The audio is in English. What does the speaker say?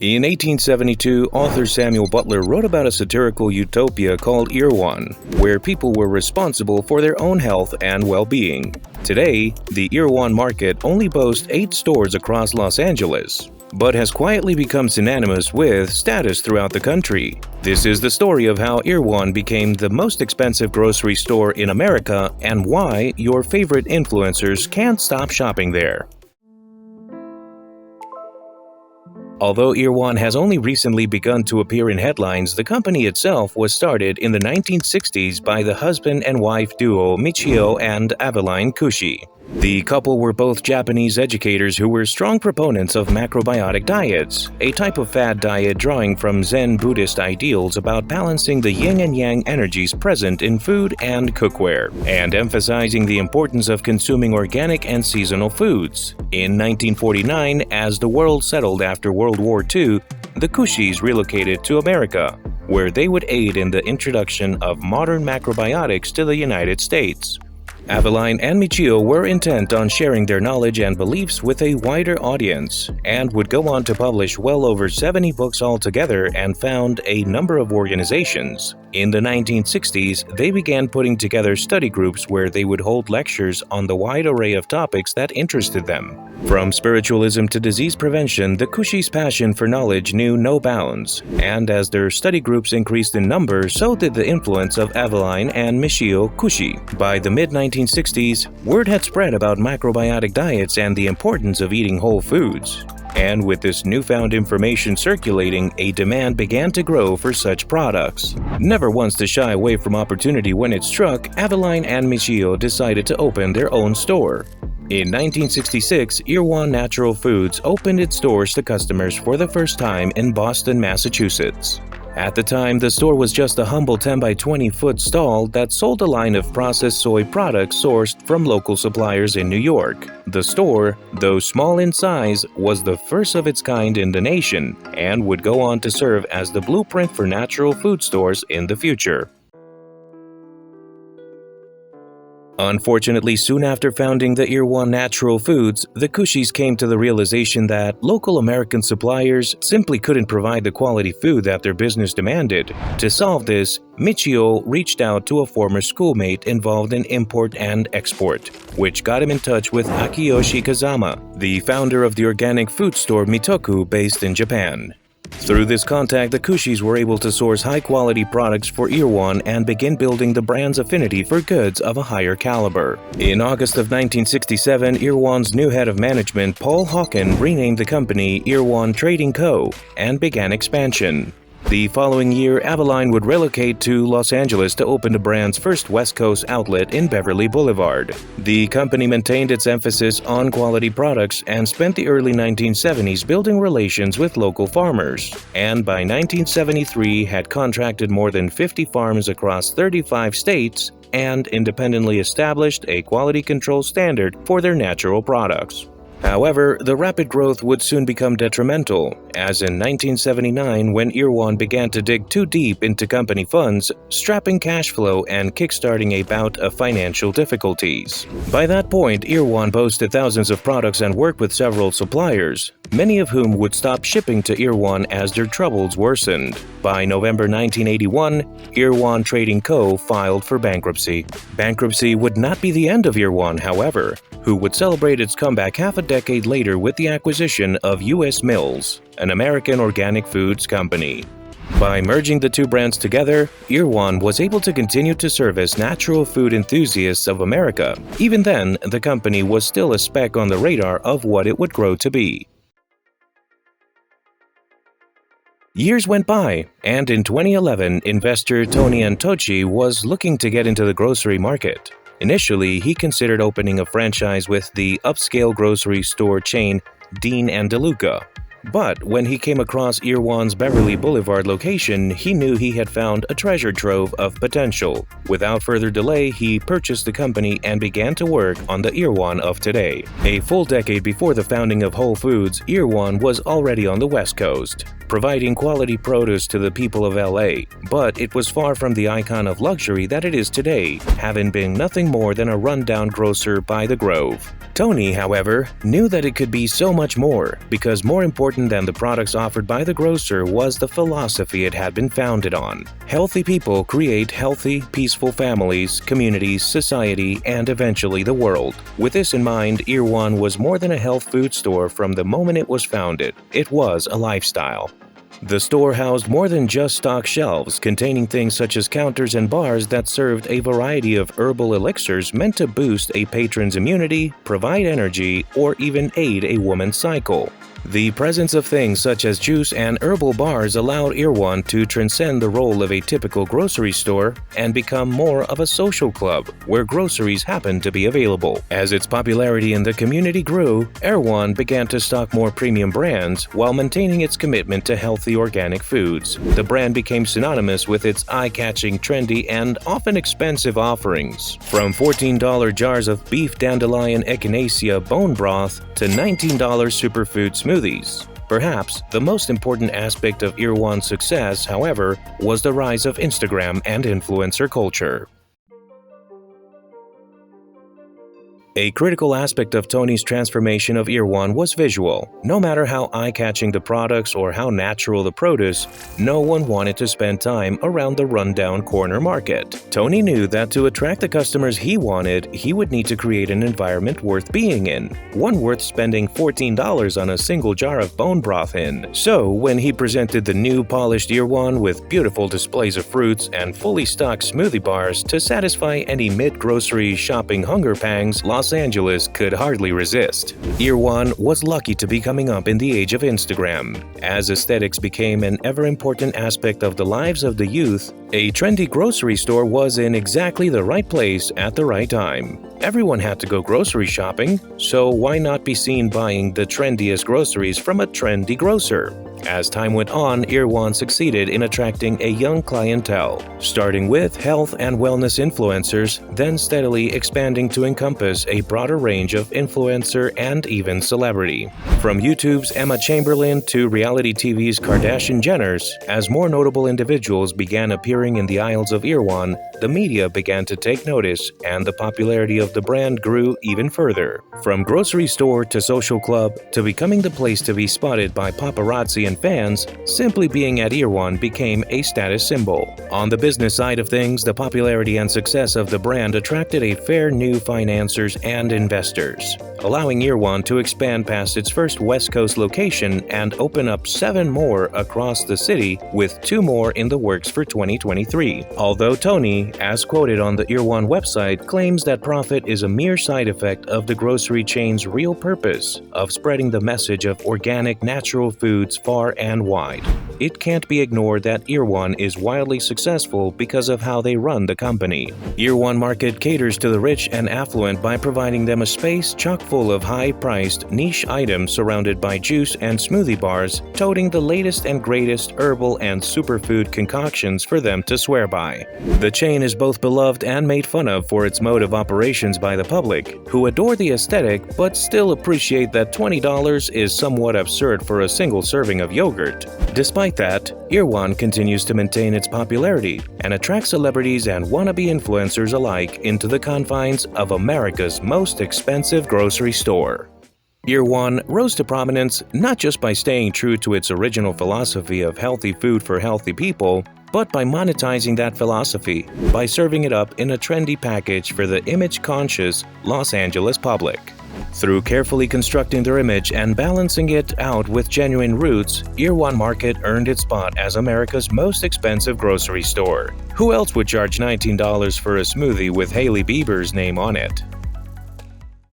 In 1872, author Samuel Butler wrote about a satirical utopia called Erewhon, where people were responsible for their own health and well-being. Today, the Erewhon Market only boasts 8 stores across Los Angeles, but has quietly become synonymous with status throughout the country. This is the story of how Erewhon became the most expensive grocery store in America and why your favorite influencers can't stop shopping there. Although Erewhon has only recently begun to appear in headlines, the company itself was started in the 1960s by the husband and wife duo Michio and Aveline Kushi. The couple were both Japanese educators who were strong proponents of macrobiotic diets, a type of fad diet drawing from Zen Buddhist ideals about balancing the yin and yang energies present in food and cookware, and emphasizing the importance of consuming organic and seasonal foods. In 1949, as the world settled after World War II, the Kushis relocated to America, where they would aid in the introduction of modern macrobiotics to the United States. Aveline and Michio were intent on sharing their knowledge and beliefs with a wider audience, and would go on to publish well over 70 books altogether and found a number of organizations. In the 1960s, they began putting together study groups where they would hold lectures on the wide array of topics that interested them. From spiritualism to disease prevention, the Kushis' passion for knowledge knew no bounds, and as their study groups increased in number, so did the influence of Aveline and Michio Kushi. By the mid-1960s, word had spread about macrobiotic diets and the importance of eating whole foods. And with this newfound information circulating, a demand began to grow for such products. Never once to shy away from opportunity when it struck, Aveline and Michio decided to open their own store. In 1966, Erewhon Natural Foods opened its doors to customers for the first time in Boston, Massachusetts. At the time, the store was just a humble 10 by 20 foot stall that sold a line of processed soy products sourced from local suppliers in New York. The store, though small in size, was the first of its kind in the nation and would go on to serve as the blueprint for natural food stores in the future. Unfortunately, soon after founding the Erewhon Natural Foods, the Kushis came to the realization that local American suppliers simply couldn't provide the quality food that their business demanded. To solve this, Michio reached out to a former schoolmate involved in import and export, which got him in touch with Akiyoshi Kazama, the founder of the organic food store Mitoku based in Japan. Through this contact, the Kushis were able to source high-quality products for Erewhon and begin building the brand's affinity for goods of a higher caliber. In August of 1967, Erewhon's new head of management, Paul Hawken, renamed the company Erewhon Trading Co. and began expansion. The following year, Aveline would relocate to Los Angeles to open the brand's first West Coast outlet in Beverly Boulevard. The company maintained its emphasis on quality products and spent the early 1970s building relations with local farmers, and by 1973 had contracted more than 50 farms across 35 states and independently established a quality control standard for their natural products. However, the rapid growth would soon become detrimental, as in 1979 when Erewhon began to dig too deep into company funds, strapping cash flow and kickstarting a bout of financial difficulties. By that point, Erewhon boasted thousands of products and worked with several suppliers, many of whom would stop shipping to Erewhon as their troubles worsened. By November 1981, Erewhon Trading Co. filed for bankruptcy. Bankruptcy would not be the end of Erewhon, however, who would celebrate its comeback half a decade later with the acquisition of U.S. Mills, an American organic foods company. By merging the two brands together, Erewhon was able to continue to service natural food enthusiasts of America. Even then, the company was still a speck on the radar of what it would grow to be. Years went by, and in 2011, investor Tony Antochi was looking to get into the grocery market. Initially, he considered opening a franchise with the upscale grocery store chain Dean & DeLuca. But when he came across Erewhon's Beverly Boulevard location, he knew he had found a treasure trove of potential. Without further delay, he purchased the company and began to work on the Erewhon of today. A full decade before the founding of Whole Foods, Erewhon was already on the West Coast, providing quality produce to the people of LA. But it was far from the icon of luxury that it is today, having been nothing more than a rundown grocer by the Grove. Tony, however, knew that it could be so much more, because more important than the products offered by the grocer was the philosophy it had been founded on. Healthy people create healthy, peaceful families, communities, society, and eventually the world. With this in mind, Erewhon was more than a health food store from the moment it was founded. It was a lifestyle. The store housed more than just stock shelves, containing things such as counters and bars that served a variety of herbal elixirs meant to boost a patron's immunity, provide energy, or even aid a woman's cycle. The presence of things such as juice and herbal bars allowed Erewhon to transcend the role of a typical grocery store and become more of a social club where groceries happened to be available. As its popularity in the community grew, Erewhon began to stock more premium brands while maintaining its commitment to healthy organic foods. The brand became synonymous with its eye-catching, trendy, and often expensive offerings. From $14 jars of beef dandelion echinacea bone broth to $19 superfood smoothies. Perhaps the most important aspect of Erewhon's success, however, was the rise of Instagram and influencer culture. A critical aspect of Tony's transformation of Erewhon was visual. No matter how eye-catching the products or how natural the produce, no one wanted to spend time around the rundown corner market. Tony knew that to attract the customers he wanted, he would need to create an environment worth being in, one worth spending $14 on a single jar of bone broth in. So, when he presented the new polished Erewhon with beautiful displays of fruits and fully stocked smoothie bars to satisfy any mid-grocery shopping hunger pangs, Los Angeles could hardly resist. Erewhon was lucky to be coming up in the age of Instagram. As aesthetics became an ever-important aspect of the lives of the youth, a trendy grocery store was in exactly the right place at the right time. Everyone had to go grocery shopping, so why not be seen buying the trendiest groceries from a trendy grocer? As time went on, Erewhon succeeded in attracting a young clientele, starting with health and wellness influencers, then steadily expanding to encompass a broader range of influencer and even celebrity. From YouTube's Emma Chamberlain to reality TV's Kardashian Jenners, as more notable individuals began appearing in the aisles of Erewhon, the media began to take notice, and the popularity of the brand grew even further. From grocery store to social club to becoming the place to be spotted by paparazzi and fans, simply being at Erewhon became a status symbol. On the business side of things, the popularity and success of the brand attracted a fair new financiers and investors, allowing Erewhon to expand past its first West Coast location and open up 7 more across the city, with 2 more in the works for 2023. Although Tony, as quoted on the Erewhon website, claims that profit is a mere side effect of the grocery chain's real purpose of spreading the message of organic, natural foods far and wide. It can't be ignored that Erewhon is wildly successful because of how they run the company. Erewhon Market caters to the rich and affluent by providing them a space chock full of high-priced, niche items surrounded by juice and smoothie bars, toting the latest and greatest herbal and superfood concoctions for them to swear by. The chain is both beloved and made fun of for its mode of operations by the public, who adore the aesthetic but still appreciate that $20 is somewhat absurd for a single serving of yogurt. Despite that, Erewhon continues to maintain its popularity and attract celebrities and wannabe influencers alike into the confines of America's most expensive grocery store. Erewhon rose to prominence not just by staying true to its original philosophy of healthy food for healthy people, but by monetizing that philosophy by serving it up in a trendy package for the image-conscious Los Angeles public. Through carefully constructing their image and balancing it out with genuine roots, Erewhon Market earned its spot as America's most expensive grocery store. Who else would charge $19 for a smoothie with Hailey Bieber's name on it?